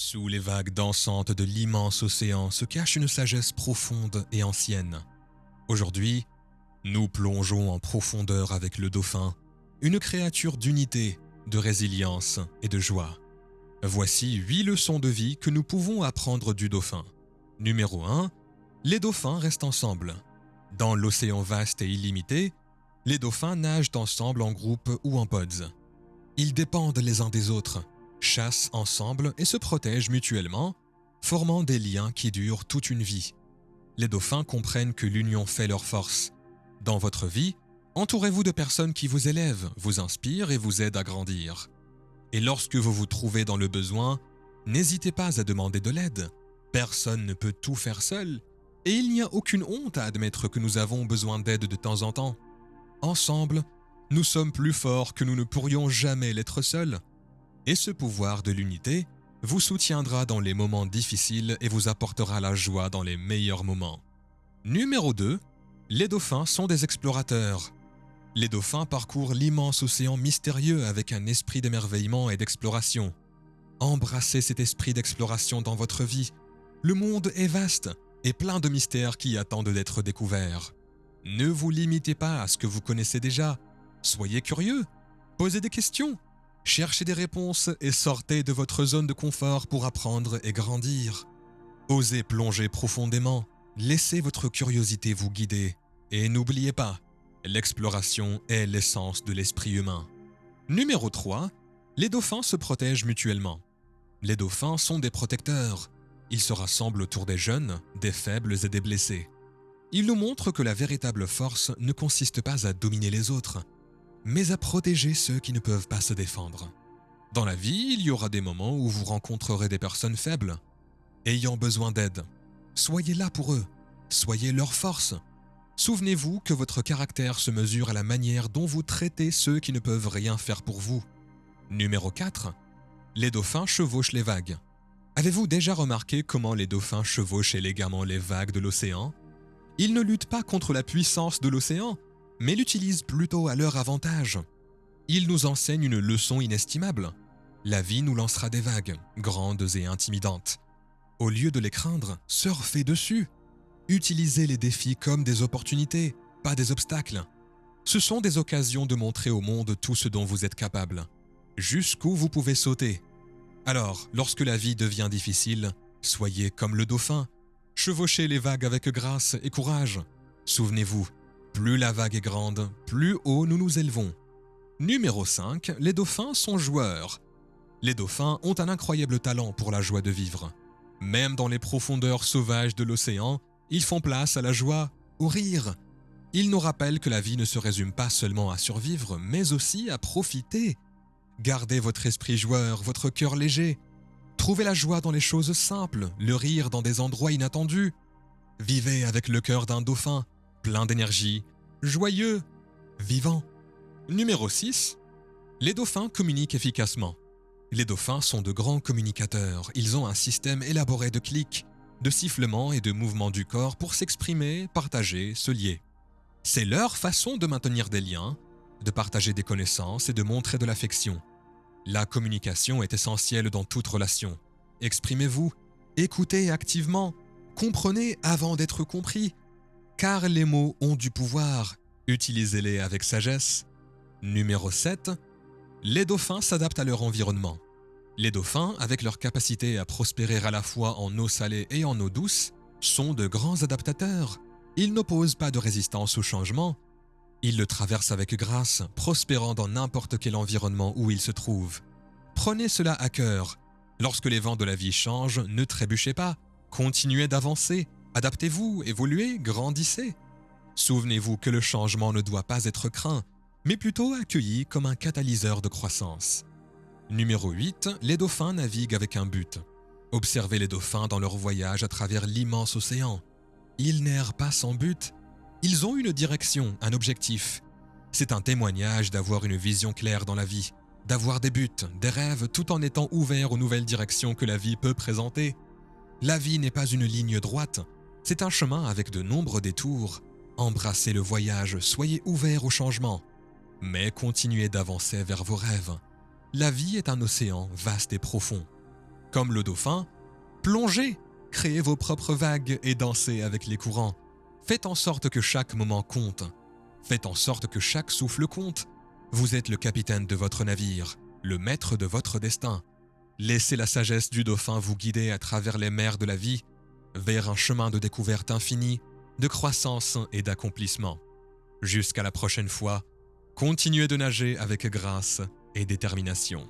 Sous les vagues dansantes de l'immense océan se cache une sagesse profonde et ancienne. Aujourd'hui, nous plongeons en profondeur avec le dauphin, une créature d'unité, de résilience et de joie. Voici 8 leçons de vie que nous pouvons apprendre du dauphin. Numéro 1. Les dauphins restent ensemble. Dans l'océan vaste et illimité, les dauphins nagent ensemble en groupe ou en pods. Ils dépendent les uns des autres, chassent ensemble et se protègent mutuellement, formant des liens qui durent toute une vie. Les dauphins comprennent que l'union fait leur force. Dans votre vie, entourez-vous de personnes qui vous élèvent, vous inspirent et vous aident à grandir. Et lorsque vous vous trouvez dans le besoin, n'hésitez pas à demander de l'aide. Personne ne peut tout faire seul, et il n'y a aucune honte à admettre que nous avons besoin d'aide de temps en temps. Ensemble, nous sommes plus forts que nous ne pourrions jamais l'être seuls. Et ce pouvoir de l'unité vous soutiendra dans les moments difficiles et vous apportera la joie dans les meilleurs moments. Numéro 2. Les dauphins sont des explorateurs. Les dauphins parcourent l'immense océan mystérieux avec un esprit d'émerveillement et d'exploration. Embrassez cet esprit d'exploration dans votre vie. Le monde est vaste et plein de mystères qui attendent d'être découverts. Ne vous limitez pas à ce que vous connaissez déjà. Soyez curieux, posez des questions, cherchez des réponses et sortez de votre zone de confort pour apprendre et grandir. Osez plonger profondément, laissez votre curiosité vous guider et n'oubliez pas, l'exploration est l'essence de l'esprit humain. Numéro 3. Les dauphins se protègent mutuellement. Les dauphins sont des protecteurs. Ils se rassemblent autour des jeunes, des faibles et des blessés. Ils nous montrent que la véritable force ne consiste pas à dominer les autres, mais à protéger ceux qui ne peuvent pas se défendre. Dans la vie, il y aura des moments où vous rencontrerez des personnes faibles, ayant besoin d'aide. Soyez là pour eux, soyez leur force. Souvenez-vous que votre caractère se mesure à la manière dont vous traitez ceux qui ne peuvent rien faire pour vous. Numéro 4. Les dauphins chevauchent les vagues. Avez-vous déjà remarqué comment les dauphins chevauchent élégamment les vagues de l'océan ? Ils ne luttent pas contre la puissance de l'océan, mais l'utilisent plutôt à leur avantage. Ils nous enseignent une leçon inestimable. La vie nous lancera des vagues, grandes et intimidantes. Au lieu de les craindre, surfez dessus. Utilisez les défis comme des opportunités, pas des obstacles. Ce sont des occasions de montrer au monde tout ce dont vous êtes capable, jusqu'où vous pouvez sauter. Alors, lorsque la vie devient difficile, soyez comme le dauphin. Chevauchez les vagues avec grâce et courage. Souvenez-vous, plus la vague est grande, plus haut nous nous élevons. Numéro 5. Les dauphins sont joueurs. Les dauphins ont un incroyable talent pour la joie de vivre. Même dans les profondeurs sauvages de l'océan, ils font place à la joie, au rire. Ils nous rappellent que la vie ne se résume pas seulement à survivre, mais aussi à profiter. Gardez votre esprit joueur, votre cœur léger. Trouvez la joie dans les choses simples, le rire dans des endroits inattendus. Vivez avec le cœur d'un dauphin, plein d'énergie, joyeux, vivant. Numéro 6. Les dauphins communiquent efficacement. Les dauphins sont de grands communicateurs. Ils ont un système élaboré de clics, de sifflements et de mouvements du corps pour s'exprimer, partager, se lier. C'est leur façon de maintenir des liens, de partager des connaissances et de montrer de l'affection. La communication est essentielle dans toute relation. Exprimez-vous, écoutez activement, comprenez avant d'être compris, car les mots ont du pouvoir, utilisez-les avec sagesse. Numéro 7. Les dauphins s'adaptent à leur environnement. Les dauphins, avec leur capacité à prospérer à la fois en eau salée et en eau douce, sont de grands adaptateurs. Ils n'opposent pas de résistance au changement. Ils le traversent avec grâce, prospérant dans n'importe quel environnement où ils se trouvent. Prenez cela à cœur. Lorsque les vents de la vie changent, ne trébuchez pas. Continuez d'avancer. Adaptez-vous, évoluez, grandissez. Souvenez-vous que le changement ne doit pas être craint, mais plutôt accueilli comme un catalyseur de croissance. Numéro 8. Les dauphins naviguent avec un but. Observez les dauphins dans leur voyage à travers l'immense océan. Ils n'errent pas sans but. Ils ont une direction, un objectif. C'est un témoignage d'avoir une vision claire dans la vie, d'avoir des buts, des rêves, tout en étant ouvert aux nouvelles directions que la vie peut présenter. La vie n'est pas une ligne droite, c'est un chemin avec de nombreux détours. Embrassez le voyage, soyez ouverts au changement. Mais continuez d'avancer vers vos rêves. La vie est un océan vaste et profond. Comme le dauphin, plongez, créez vos propres vagues et dansez avec les courants. Faites en sorte que chaque moment compte. Faites en sorte que chaque souffle compte. Vous êtes le capitaine de votre navire, le maître de votre destin. Laissez la sagesse du dauphin vous guider à travers les mers de la vie, vers un chemin de découverte infinie, de croissance et d'accomplissement. Jusqu'à la prochaine fois, continuez de nager avec grâce et détermination.